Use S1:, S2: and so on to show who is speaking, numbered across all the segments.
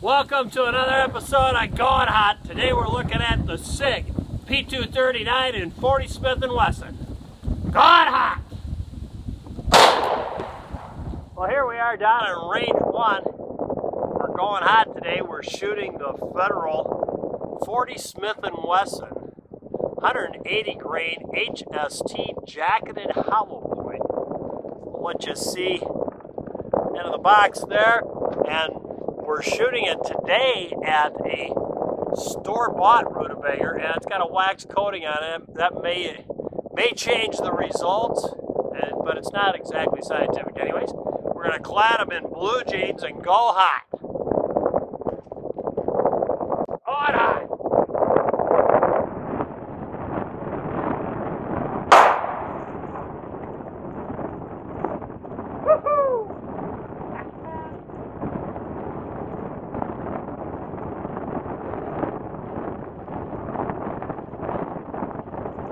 S1: Welcome to another episode of Goin Hot. Today we're looking at the Sig P239 in 40 Smith & Wesson. Goin Hot! Well, here we are down in range 1. We're going hot today. We're shooting the Federal 40 Smith & Wesson 180 grain HST jacketed hollow point. What you see into the box there, and we're shooting it today at a store-bought rutabaga, and it's got a wax coating on it. That may change the results, but it's not exactly scientific anyways. We're going to clad them in blue jeans and go hot. Going hot. Woohoo!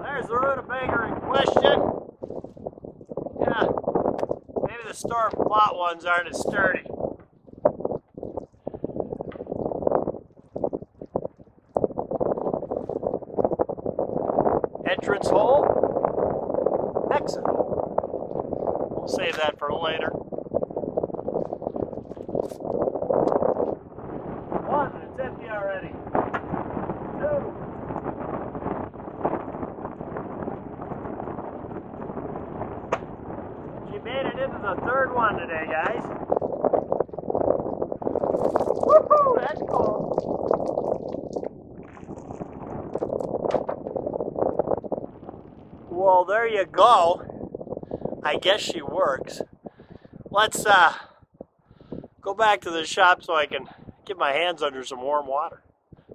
S1: There's the rutabaga in question. Yeah, maybe the store-bought ones aren't as sturdy. Entrance hole, exit hole. We'll save that for later. One, it's empty already. Two. She made it into the third one today, guys. Woohoo! That's cool. Well, there you go. I guess she works. Let's go back to the shop so I can get my hands under some warm water,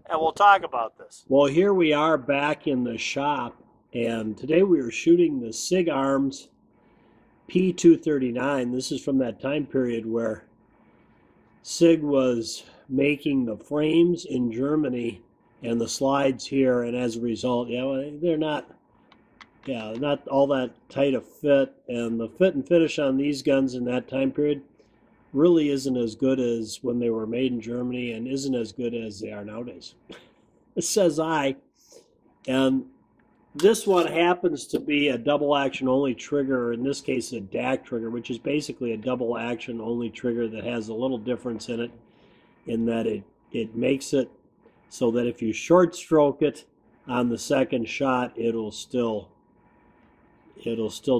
S1: and we'll talk about this. Well, here we are back in the shop, and today we are shooting the Sig Arms P239. This is from that time period where Sig was making the frames in Germany and the slides here, and as a result, they're not all that tight a fit, and the fit and finish on these guns in that time period really isn't as good as when they were made in Germany, and isn't as good as they are nowadays. Says I. And this one happens to be a double action only trigger, or in this case a DAC trigger, which is basically a double action only trigger that has a little difference in it, in that it makes it so that if you short stroke it on the second shot, it'll still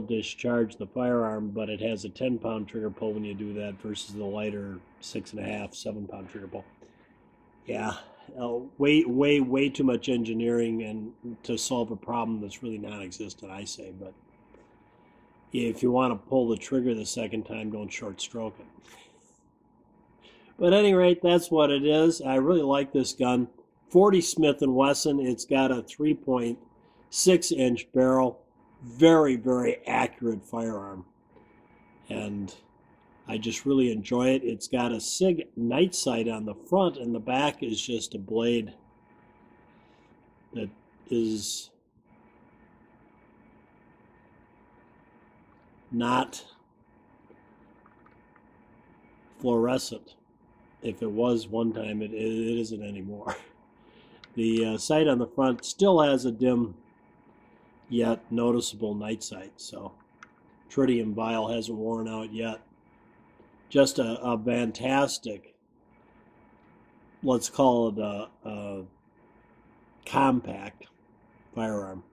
S1: discharge the firearm, but it has a 10-pound trigger pull when you do that versus the lighter 6.5, 7-pound trigger pull. Yeah, way too much engineering and to solve a problem that's really non-existent, I say. But if you want to pull the trigger the second time, don't short stroke it. But at any rate, that's what it is. I really like this gun. 40 Smith & Wesson. It's got a 3.6-inch barrel. Very, very accurate firearm, and I just really enjoy it. It's got a Sig night sight on the front, and the back is just a blade that is not fluorescent. If it was one time, it isn't anymore. The sight on the front still has a dim yet noticeable night sight, so tritium vial hasn't worn out yet. Just a fantastic, let's call it a compact firearm.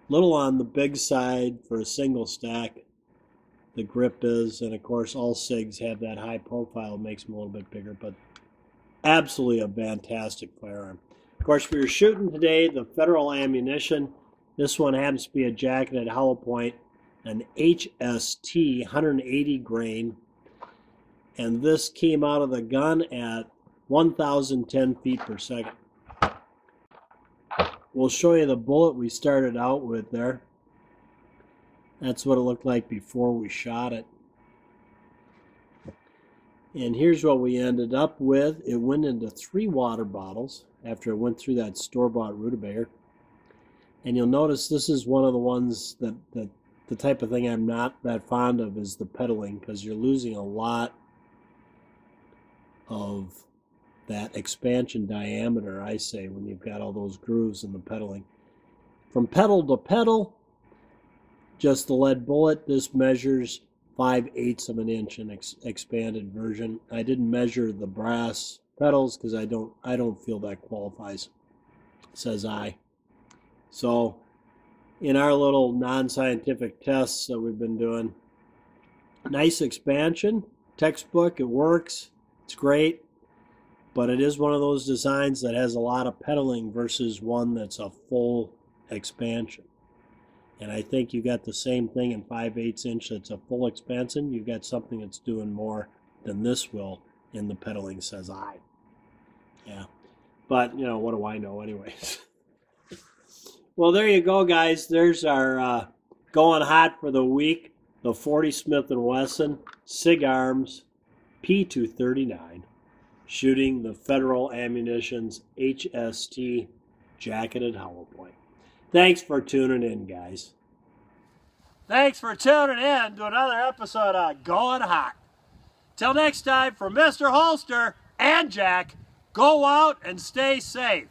S1: Little on the big side for a single stack, the grip is, and of course all SIGs have that high profile, makes them a little bit bigger, but absolutely a fantastic firearm. Of course, we were shooting today the Federal ammunition. This one happens to be a jacketed hollow point, an HST 180 grain, and this came out of the gun at 1,010 feet per second. We'll show you the bullet we started out with there. That's what it looked like before we shot it. And here's what we ended up with. It went into 3 water bottles after it went through that store-bought rutabaga. And you'll notice this is one of the ones that the type of thing I'm not that fond of is the pedaling, because you're losing a lot of that expansion diameter, I say, when you've got all those grooves in the pedaling. From pedal to pedal, just the lead bullet, this measures 5/8 of an inch in expanded version. I didn't measure the brass pedals because I don't feel that qualifies, says I. So in our little non-scientific tests that we've been doing, nice expansion, textbook, it works, it's great, but it is one of those designs that has a lot of pedaling versus one that's a full expansion. And I think you got the same thing in 5/8 inch that's a full expansion. You've got something that's doing more than this will in the pedaling, says I. Yeah. But, you know, what do I know anyways? Well, there you go, guys. There's our going hot for the week. The 40 Smith & Wesson Sig Arms P239 shooting the Federal Ammunition's HST jacketed hollow point. Thanks for tuning in, guys. Thanks for tuning in to another episode of Going Hot. Till next time, for Mr. Holster and Jack, go out and stay safe.